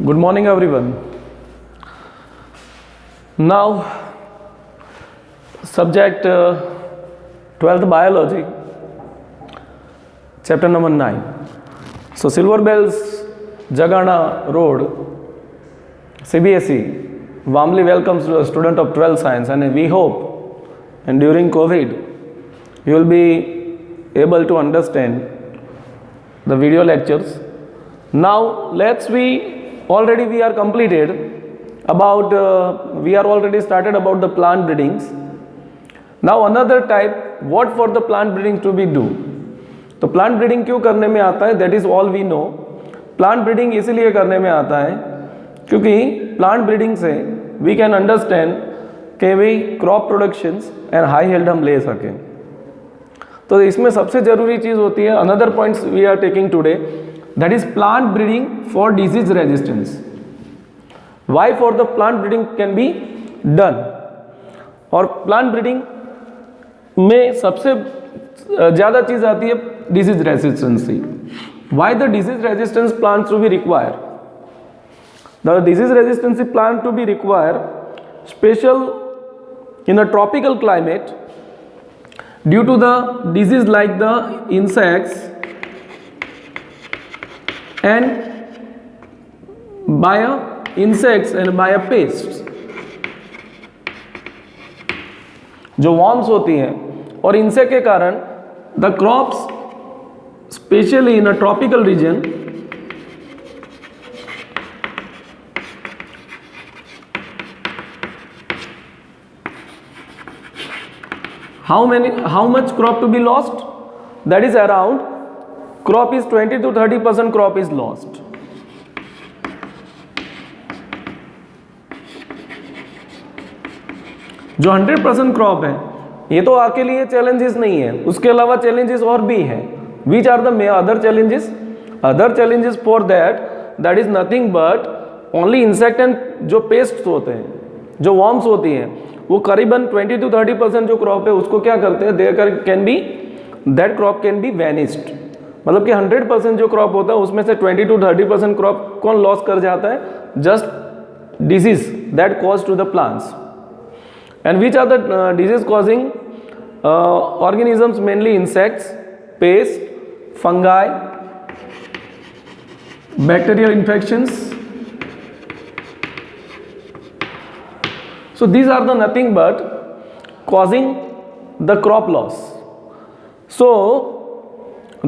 Good morning, everyone. Now, subject 12th biology, chapter number 9. So, Silver Bells, Jagana Road, CBSE warmly welcomes the student of 12th science, and we hope, and during COVID, you will be able to understand the video lectures. Now, we are completed about we are already started about the plant breedings. Now another type, what for the plant breeding to be do. तो plant breeding क्यों करने में आता है, that is all we know. Plant breeding इसीलिए करने में आता है क्योंकि प्लांट ब्रीडिंग से वी कैन अंडरस्टैंड कि भाई crop productions and high health हम ले सकें. तो इसमें सबसे ज़रूरी चीज़ होती है, another points we are taking today, that is plant breeding for disease resistance. Why for the plant breeding can be done. और प्लांट ब्रीडिंग में सबसे ज़्यादा चीज़ आती है disease resistancy. Why the disease resistance plants to be require. The disease resistancy plant to be require special in a tropical climate due to the disease like the insects and by insects and by pests. जो worms होती हैं और इनसे के कारण the crops especially in a tropical region how much crop to be lost, that is around crop is 20 to 30% crop is lost. जो 100% crop है ये तो आपके लिए चैलेंजेस नहीं है, उसके अलावा चैलेंजेस और भी हैं. Which are the other challenges? Other challenges for that is nothing but only insect and जो पेस्ट होते हैं, जो वॉर्म्स होती हैं, वो करीबन 20 to 30% जो क्रॉप है उसको क्या करते हैं, that crop can be vanished. मतलब कि 100% जो क्रॉप होता है उसमें से 20 to 30% क्रॉप कौन लॉस कर जाता है? Just disease that cause to the plants. And which are the disease causing organisms? Mainly insects, pest, fungi, bacterial infections. So these are the nothing but causing the crop loss. So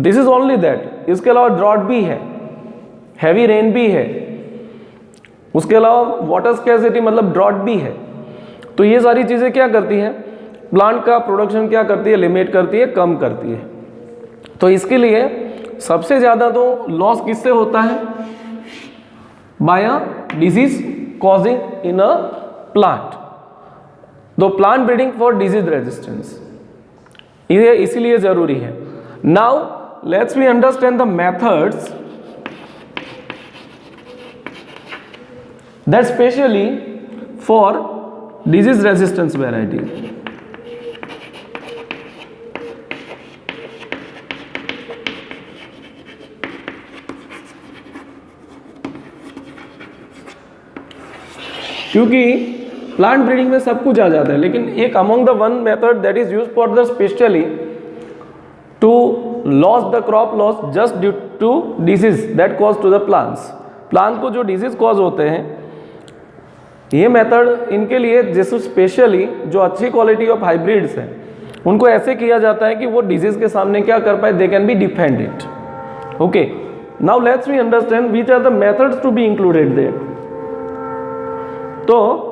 this is only that. इसके अलावा drought भी है, heavy rain भी है, उसके अलावा water scarcity मतलब drought भी है. तो ये सारी चीज़ें क्या करती हैं? प्लांट का प्रोडक्शन क्या करती है? लिमिट करती है, कम करती है. तो इसके लिए सबसे ज़्यादा तो लॉस किससे होता है? By a disease causing in a plant. तो plant breeding for disease resistance ये इसीलिए जरूरी है. Now let's we understand the methods that specially for disease resistance variety. क्योंकि प्लांट ब्रीडिंग में सब कुछ आ जाता है, लेकिन एक among the one method that is use for the specially to loss the crop loss just due to disease that cause to the plants. Plant को जो डिजीज कॉज होते हैं ये मेथड इनके लिए जैसे स्पेशली जो अच्छी क्वालिटी ऑफ हाइब्रिड्स हैं उनको ऐसे किया जाता है कि वो डिजीज के सामने क्या कर पाए, they can be defend it. Okay, now let's we understand which are the methods to be included there. तो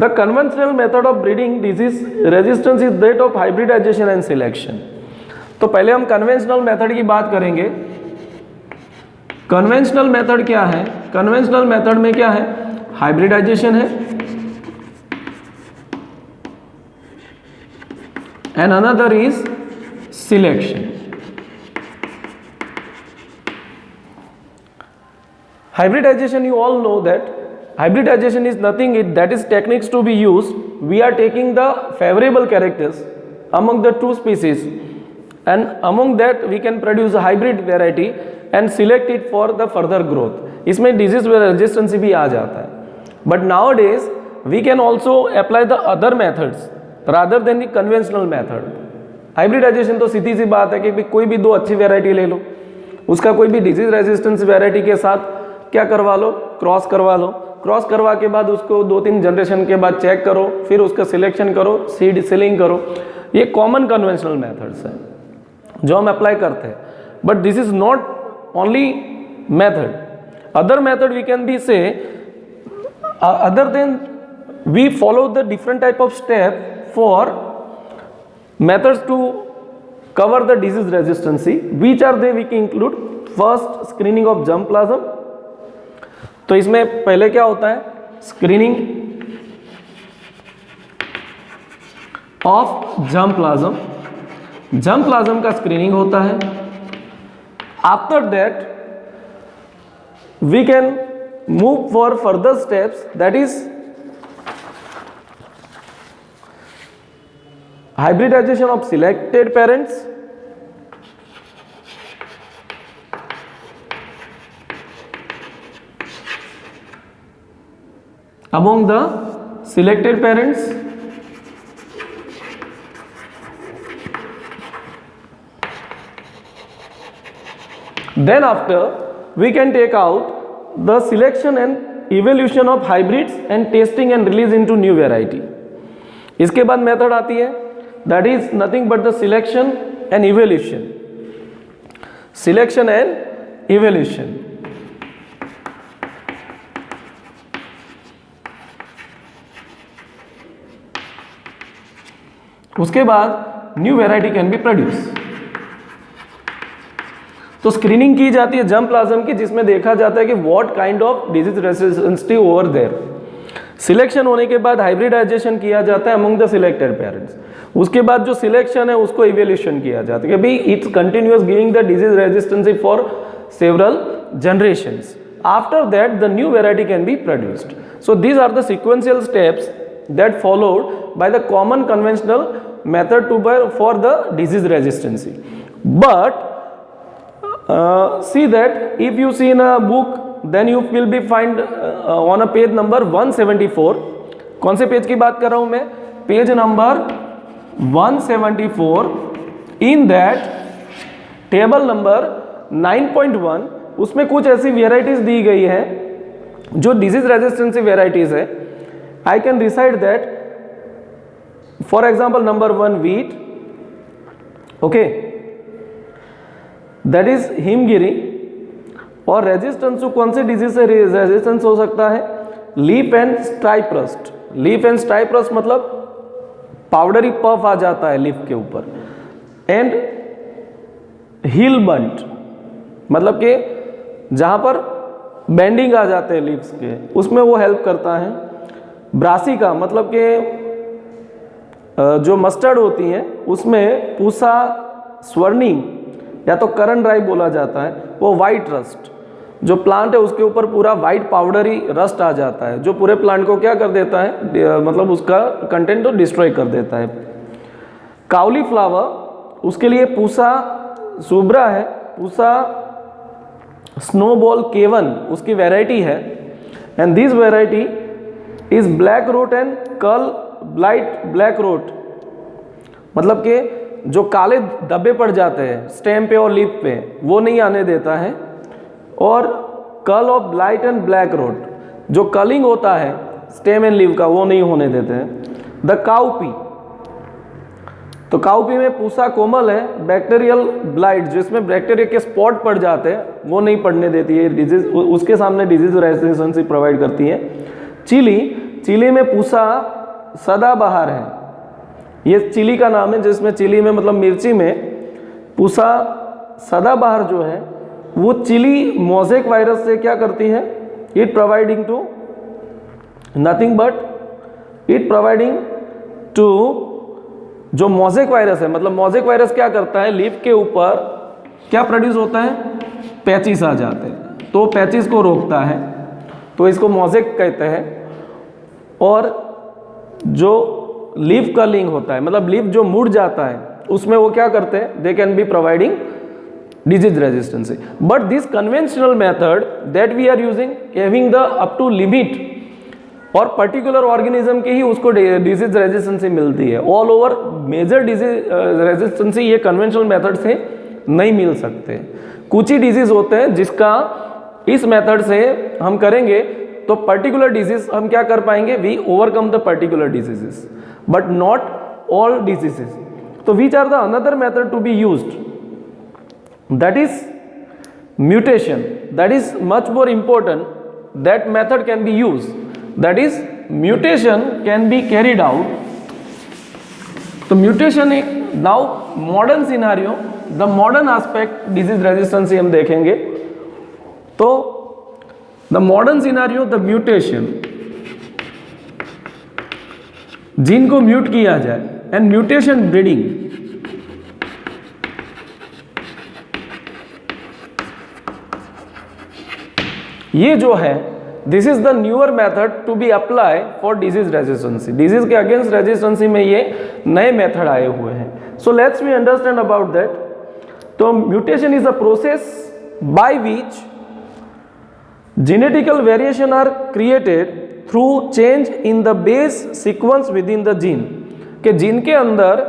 the conventional method of breeding disease resistance is that of hybridization and selection. तो पहले हम conventional method की बात करेंगे. Conventional method क्या है? Conventional method में क्या है? हाइब्रिडाइजेशन है and another is selection. Hybridization, you all know that hybridization is nothing that is techniques to be used. We are taking the favorable characters among the two species and among that we can produce a hybrid variety and select it for the further growth. इसमें disease resistancy भी आ जाता है। But now days we can also apply the other methods rather than the conventional method. Hybridization तो सीधी सी बात है कि कोई भी दो अच्छी वेराइटी ले लो, उसका कोई भी डिजीज रेजिस्टेंस वेराइटी के साथ क्या करवा लो, क्रॉस करवा लो। क्रॉस करवा के बाद उसको 2-3 जनरेशन के बाद चेक करो, फिर उसका सिलेक्शन करो, सीड सीलिंग करो। ये कॉमन कन्वेंशनल मेथड्स हैं जो हम अप्लाई करते हैं। But this is not only method, other method we can be say other then we follow the different type of step for methods to cover the disease resistancy. Which are they? We can include first screening of germplasm. तो इसमें पहले क्या होता है, screening of germplasm. germplasm का screening होता है। After that we can move for further steps, that is hybridization of selected parents, among the selected parents then after we can take out the selection and evolution of hybrids and testing and release into new variety. इसके बाद method आती है that is nothing but the selection and evolution. Selection and evolution. उसके बाद new variety can B produce. तो screening की जाती है germplasm की, जिसमें देखा जाता है कि what kind of disease resistance over there. Selection होने के बाद हाइब्रिडाइजेशन किया जाता है अमंग द सिलेक्टेड पेरेंट्स। उसके बाद जो सिलेक्शन है उसको इवेल्यूशन किया जाता है कि भाई it's continuous giving the disease resistancy for several generations. After that the new variety can be produced. So these are the sequential steps that followed by the common conventional method to for the disease resistancy. But see that if you see in a book then you will be find on a page number 174. कौन से page की बात कर रहा हूं मैं, page number 174। In that table number 9.1 उसमें कुछ ऐसी वेराइटीज दी गई है जो डिजीज रेजिस्टेंसी वेराइटीज है। I can reside that for example number 1 wheat, okay, that is Himgiri. और रेजिस्टेंस कौन से डिजीज से रेजिस्टेंस हो सकता है, leaf and stripe rust. Leaf and stripe rust मतलब पाउडरी पफ आ जाता है लीफ के ऊपर। एंड हिल बंट मतलब कि जहां पर बेंडिंग आ जाते हैं लीव्स के, उसमें वो हेल्प करता है। ब्रासिका मतलब कि जो मस्टर्ड होती हैं उसमें पूसा स्वर्णिंग या तो करन ड्राई बोला जाता है, वो वाइट रस्ट जो प्लांट है उसके ऊपर पूरा वाइट पाउडरी रस्ट आ जाता है जो पूरे प्लांट को क्या कर देता है, मतलब उसका कंटेंट तो डिस्ट्रॉय कर देता है। काउली फ्लावर उसके लिए पूसा सुब्रा है, पूसा स्नोबॉल केवन उसकी वैरायटी है। And this variety is black wrote and curl blight black rot मतलब कि जो काले धब्बे पड़ जाते हैं स्टेम पे और लीफ पे वो नहीं आने देता है। और curl of blight and black rot जो कलिंग होता है स्टेम एंड लीफ का वो नहीं होने देते हैं। द काउपी, तो काउपी में पूसा कोमल है, बैक्टीरियल ब्लाइट जिसमें बैक्टीरिया के स्पॉट पड़ जाते हैं वो नहीं पड़ने देती है, डिजीज उसके सामने डिजीज रेजिस्टेंस प्रोवाइड करती है। चिली, चिली में पूसा सदाबहार है, ये चिली का नाम है जिसमें चिली में मतलब मिर्ची में पूसा सदाबहार जो है वो चिली मोज़ेक वायरस से क्या करती है, it providing to nothing but it providing to जो मोज़ेक वायरस है, मतलब मोज़ेक वायरस क्या करता है लीफ के ऊपर क्या प्रोड्यूस होता है, पैचिस आ जाते हैं, तो पैचिस को रोकता है तो इसको मोज़ेक कहते हैं। और जो लीफ कर्लिंग होता है मतलब लीफ जो मुड़ जाता है उसमें वो क्या करते हैं, दे can be providing disease resistance. But this conventional method that we are using having the up to limit और पर्टिकुलर ऑर्गेनिज्म की ही उसको डिजीज रेजिस्टेंसी मिलती है. All over major disease resistancy ये कन्वेंशनल मेथड से नहीं मिल सकते. कुछ ही डिजीज होते हैं जिसका इस मेथड से हम करेंगे तो पर्टिकुलर डिजीज हम क्या कर पाएंगे, we overcome the particular diseases, but not all diseases. तो which are the another method to be used, that is mutation, that is much more important, that method can be used, that is mutation can be carried out. तो mutation एक now modern scenario, the modern aspect disease resistance हम देखेंगे. तो the modern scenario, the mutation, gene को mute किया जाए and mutation breeding. ये जो है this is the newer method to be apply for disease resistancy. Disease के अगेंस्ट रेजिस्टेंसी में ये नए मेथड आए हुए हैं. So let's we understand about that. तो mutation is a process by which genetical variation are created through change in the base sequence within the gene. के जीन के अंदर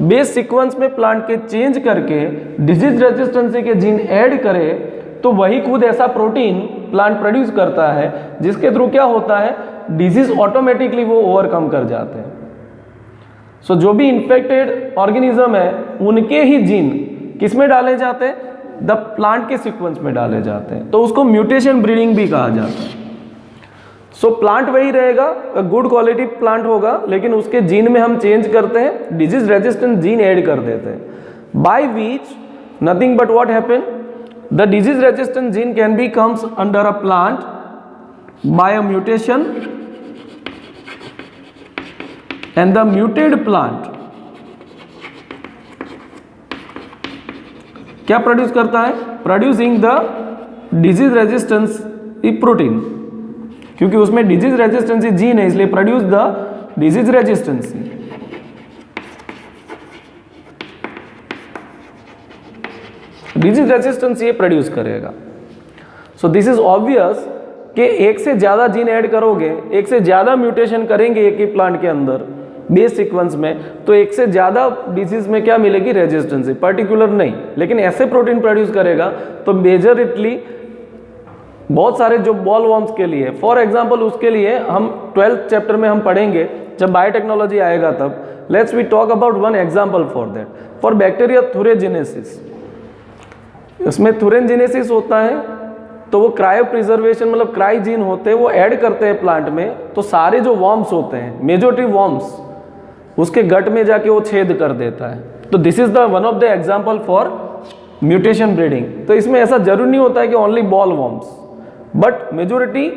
बेस सीक्वेंस में प्लांट के चेंज करके disease resistancy के gene add करे तो वही खुद ऐसा प्रोटीन प्लांट प्रोड्यूस करता है जिसके थ्रू क्या होता है, डिजीज ऑटोमेटिकली वो ओवरकम कर जाते हैं. सो जो भी इन्फेक्टेड ऑर्गेनिज्म है उनके ही जीन किस में डाले जाते हैं, द प्लांट के सीक्वेंस में डाले जाते हैं. तो उसको म्यूटेशन ब्रीडिंग भी कहा जाता है. सो प्लांट वही रहेगा, गुड क्वालिटी प्लांट होगा, लेकिन उसके जीन में हम चेंज करते हैं, डिजीज रेजिस्टेंट जीन ऐड कर देते हैं, by which nothing but what happen, the disease resistant gene can be comes under a plant by a mutation and the mutated plant क्या प्रोड्यूस करता है, producing the disease resistance protein, क्योंकि उसमें disease resistancy gene है इसलिए produce the disease resistancy. Disease resistance ये produce करेगा. So this is obvious कि एक से ज़्यादा जीन ऐड करोगे, एक से ज़्यादा म्यूटेशन करेंगे एक ही प्लांट के अंदर बेस सीक्वेंस में, तो एक से ज़्यादा डिजीज में क्या मिलेगी, रेजिस्टेंसी. पर्टिकुलर नहीं, लेकिन ऐसे प्रोटीन प्रोड्यूस करेगा तो मेजरिटली बहुत सारे जो बॉल वॉर्म्स के लिए, फॉर एग्जाम्पल उसके लिए हम 12th चैप्टर में हम पढ़ेंगे जब बायोटेक्नोलॉजी आएगा तब. Let's we talk about one example for that. For bacteria thuringiensis, इसमें थुरेजेनेसिस होता है तो वो क्रायो प्रिजर्वेशन मतलब क्राई जीन होते हैं वो ऐड करते हैं प्लांट में, तो सारे जो वॉर्म्स होते हैं मेजोरिटी वॉर्म्स उसके गट में जाके वो छेद कर देता है. तो this is the one of the example for mutation breeding. तो इसमें ऐसा जरूरी नहीं होता है कि only ball worms, but majority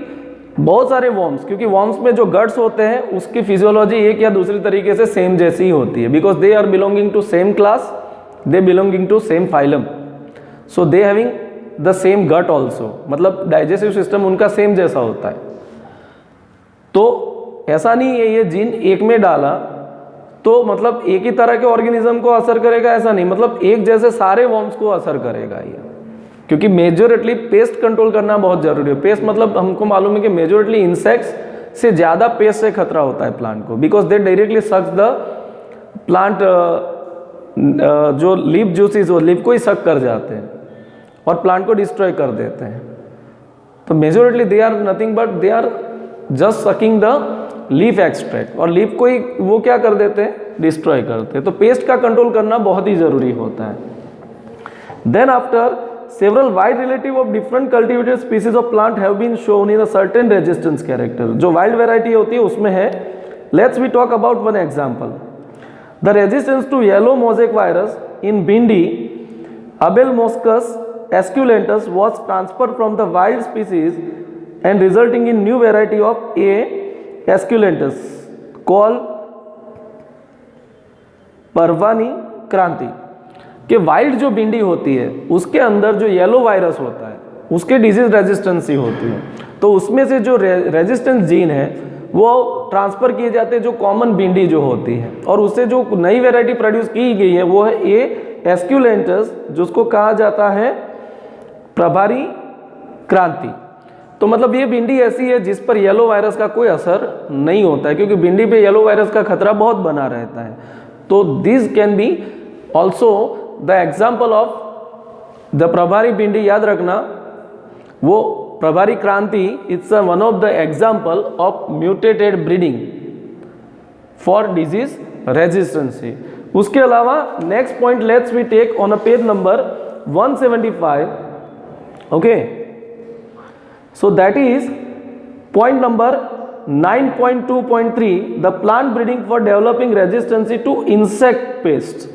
बहुत सारे वॉर्म्स, क्योंकि वॉर्म्स में जो गट्स होते हैं उसकी फिजियोलॉजी एक या दूसरी तरीके से सेम जैसी ही होती है, because they are belonging to same class, they belonging to same phylum, so they having the same gut also, मतलब डाइजेस्टिव सिस्टम उनका सेम जैसा होता है. तो ऐसा नहीं है ये जीन एक में डाला तो मतलब एक ही तरह के ऑर्गेनिज्म को असर करेगा, ऐसा नहीं, मतलब एक जैसे सारे वॉर्म्स को असर करेगा ये, क्योंकि मेजोरिटली पेस्ट कंट्रोल करना बहुत जरूरी है. पेस्ट मतलब हमको मालूम है कि मेजोरिटली इंसेक्ट्स से ज़्यादा पेस्ट से खतरा होता है प्लांट को, because they directly sucks the plant, जो लीफ जूसेस वो लीफ को ही सक कर जाते हैं और प्लांट को डिस्ट्रॉय कर देते हैं. तो majorly they are nothing but they are just sucking the leaf extract, और लीफ को ही वो क्या कर देते हैं, डिस्ट्रॉय करते हैं. तो पेस्ट का कंट्रोल करना बहुत ही जरूरी होता है. Then after several wide relative of different cultivated species of plant have been shown in a certain resistance character. जो wild variety होती है उसमें है. Let's we talk about one example. The resistance to yellow mosaic virus in Bindi, Abelmoschus esculentus was transferred from the wild species and resulting in new variety of A. esculentus called Parwani क्रांति. कि wild जो भिंडी होती है उसके अंदर जो yellow virus होता है उसके डिजीज रेजिस्टेंसी होती है, तो उसमें से जो रेजिस्टेंस जीन है वो ट्रांसफ़र किए जाते हैं जो कॉमन भिंडी जो होती है, और उससे जो नई वैरायटी प्रोड्यूस की गई है वो है ए एस्क्यूलेंटस, जिसको कहा जाता है प्रभारी क्रांति। तो मतलब ये भिंडी ऐसी है जिस पर येलो वायरस का कोई असर नहीं होता है, क्योंकि भिंडी पे येलो वायरस का खतरा बहुत बना रहता है। तो this can be also the example of the Parbhani bhindi. याद रखना, वो Parbhani Kranti it's one of the example of mutated breeding for disease resistancy. उसके अलावा next point let's we take on a page number 175। Okay, so that is point number 9.2.3, the plant breeding for developing resistance to insect pests.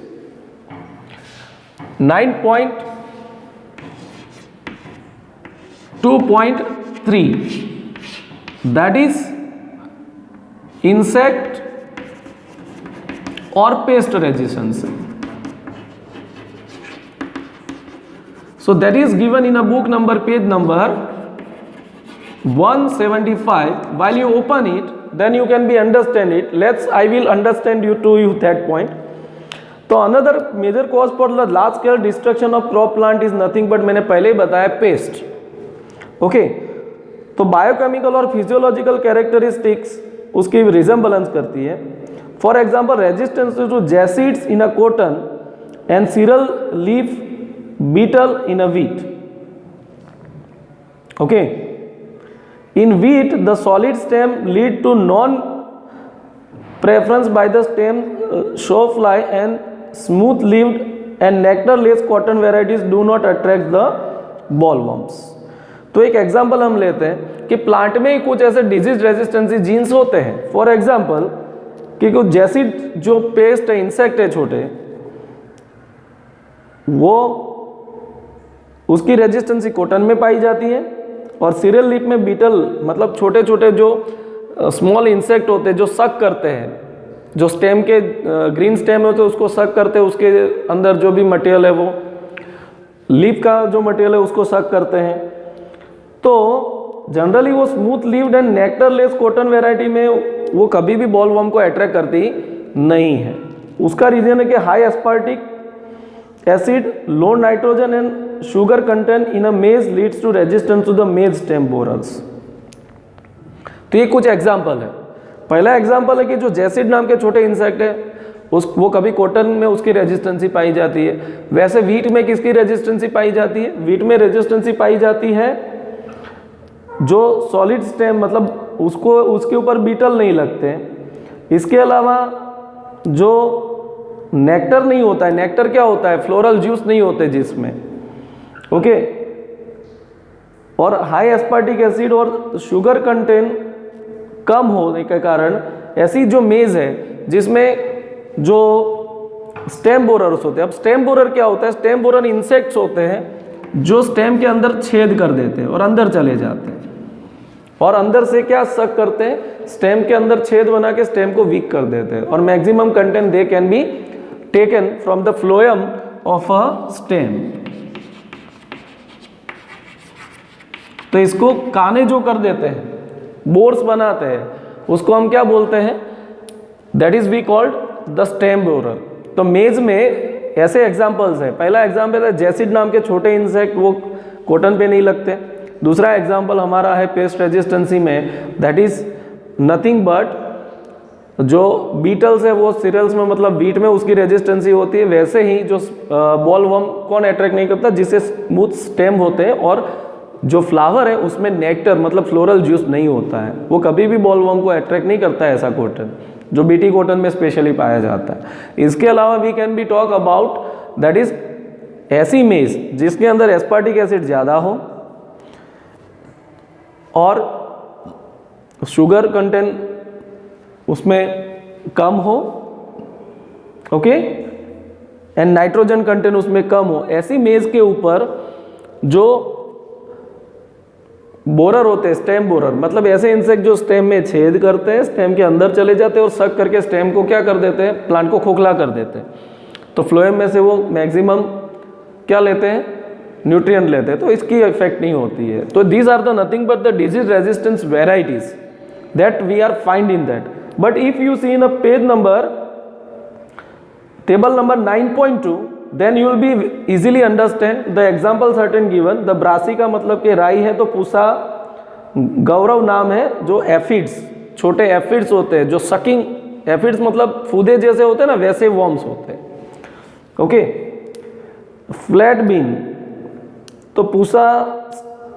9.2.3, that is insect or pest resistance. So that is given in a book number, page number 175. While you open it, then you can be understand it. I will understand you that point. तो another major cause for the large scale destruction of crop plant is nothing but, मैंने पहले ही बताया, pest. Okay, तो biochemical और physiological characteristics उसकी resemblance करती है। For example, resistance to jassids in a cotton and cereal leaf beetle in a wheat. Okay, in wheat the solid stem lead to non preference by the stem showfly, and smooth leaved and nectar less cotton varieties do not attract the bollworms। तो एक example हम लेते हैं कि plant में ही कुछ ऐसे disease resistancy jeans होते हैं। फॉर एग्जांपल कि कुछ जैसी जो पेस्ट है, इंसेक्ट है छोटे, वो उसकी रेजिस्टेंसी कॉटन में पाई जाती है, और सीरियल लीफ में बीटल मतलब छोटे छोटे जो स्मॉल इंसेक्ट होते हैं जो सक करते हैं, जो स्टेम के ग्रीन स्टेम होते हैं उसको सक करते हैं, उसके अंदर जो भी मटेरियल है वो लीफ का जो मटेरियल है उसको सक करते हैं। तो जनरली वो smooth levied and nectar less cotton variety में वो कभी भी बॉलवर्म को अट्रैक्ट करती नहीं है। उसका रीजन है कि high aspartic acid, low nitrogen and sugar content in a maize leads to resistance to the maize stem borers। तो ये कुछ एग्जाम्पल है। पहला एग्जाम्पल है कि जो जैसिड नाम के छोटे इंसेक्ट है वो कभी कॉटन में उसकी रेजिस्टेंसी पाई जाती है। वैसे वीट में किसकी रेजिस्टेंसी पाई जाती है? वीट में रेजिस्टेंसी पाई जाती है जो सॉलिड स्टेम, मतलब उसको उसके ऊपर बीटल नहीं लगते। इसके अलावा जो नेक्टर नहीं होता है, नेक्टर क्या होता है? फ्लोरल जूस नहीं होते जिसमें, ओके। और हाई एस्पार्टिक एसिड और शुगर कंटेंट कम होने के कारण ऐसी जो मेज है जिसमें जो स्टेम बोरर्स होते हैं। अब स्टेम बोरर क्या होता है? स्टेम बोरर इंसेक्ट्स होते हैं जो स्टेम के अंदर छेद कर देते हैं और अंदर चले जाते हैं, और अंदर से क्या सक करते हैं? स्टेम के अंदर छेद बना के स्टेम को वीक कर देते हैं, और maximum content they can be taken from the phloem of a stem. तो इसको काने जो कर देते हैं, बोर्स बनाते हैं, उसको हम क्या बोलते हैं? That is we called the stem borer. तो मेज में ऐसे एग्जांपल्स है। पहला एग्जांपल है जैसिड नाम के छोटे इंसेक्ट, वो कॉटन पे नहीं लगते। दूसरा एग्जांपल हमारा है पेस्ट रेजिस्टेंसी में, दैट इज नथिंग बट जो बीटल्स है वो सीरियल्स में, मतलब वीट में उसकी रेजिस्टेंसी होती है। वैसे ही जो बॉलवर्म कौन अट्रैक्ट नहीं करता? जिससे स्मूथ स्टेम होते हैं और जो फ्लावर है उसमें नेक्टर मतलब फ्लोरल जूस नहीं होता है, वो कभी भी बॉलवर्म को अट्रैक्ट नहीं करता है, ऐसा कॉटन जो बीटी कॉटन में स्पेशली पाया जाता है। इसके अलावा we can be talk about that is ऐसी मेज जिसके अंदर एस्पार्टिक एसिड ज़्यादा हो और शुगर कंटेंट उसमें कम हो, ओके, एंड नाइट्रोजन कंटेंट उसमें कम हो। ऐसी मेज के ऊपर जो बोरर होते हैं, स्टेम बोरर, मतलब ऐसे इंसेक्ट जो स्टेम में छेद करते हैं, स्टेम के अंदर चले जाते हैं और सक करके स्टेम को क्या कर देते हैं? प्लांट को खोखला कर देते हैं। तो फ्लोएम में से वो मैक्सिमम क्या लेते हैं? न्यूट्रिएंट लेते हैं, तो इसकी इफेक्ट नहीं होती है। तो these are the nothing but the disease resistance varieties that we are find in that. But if you see in a page number table number 9.2, then you will be easily understand the example certain given. The ब्रासी का मतलब कि राई है, तो पूसा गौरव नाम है जो एफिड्स, छोटे एफिड्स होते हैं, जो सकिंग एफिड्स मतलब फूदे जैसे होते हैं ना, वैसे वॉर्म्स होते हैं। ओके, फ्लैट बीन, तो पूसा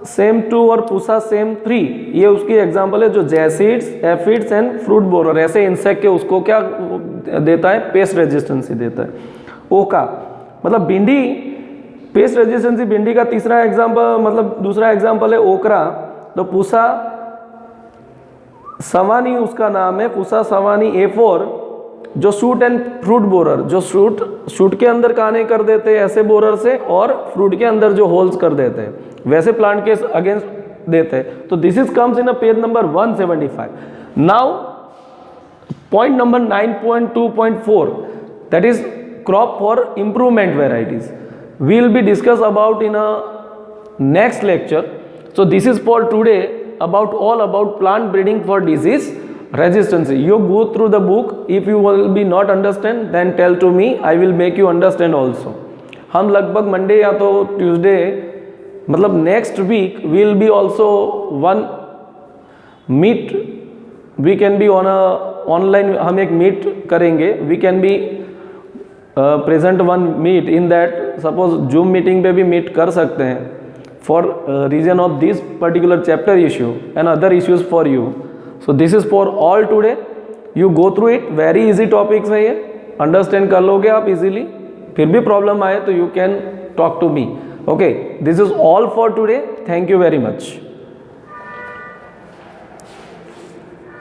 सेम 2 और पूसा सेम 3, ये उसकी एग्जांपल है, जो jassids, aphids and fruit borer ऐसे इंसेक्ट के उसको क्या देता है, पेस्ट रेजिस्टेंसी देता है। ओका मतलब भिंडी, पेस्ट रेजिस्टेंसी भिंडी का तीसरा एग्जांपल मतलब दूसरा एग्जांपल है ओकरा। तो पूसा सवानी उसका नाम है, पूसा सवानी A4, जो शूट एंड फ्रूट बोरर, जो शूट के अंदर काने कर देते हैं ऐसे बोरर से, और फ्रूट के अंदर जो होल्स कर देते हैं वैसे प्लांट के अगेंस्ट देते हैं। तो this is comes in a page number 175। Now point number 9.2.4, that is crop for improvement varieties, we will be discuss about in a next lecture. So this is for today about all about plant breeding for disease resistance. You go through the book. If you will be not understand, then tell to me. I will make you understand also. हम लगभग Monday या तो Tuesday मतलब next week will be also one meet, we can be on a online, हम एक meet करेंगे, we can be present one meet in that, suppose Zoom meeting पे भी मीट कर सकते हैं for reason of this particular chapter issue and other issues for you. So this is for all today. You go through it, very easy topics है ये, understand कर लोगे आप easily, फिर भी problem आए तो you can talk to me. Okay, this is all for today. Thank you very much.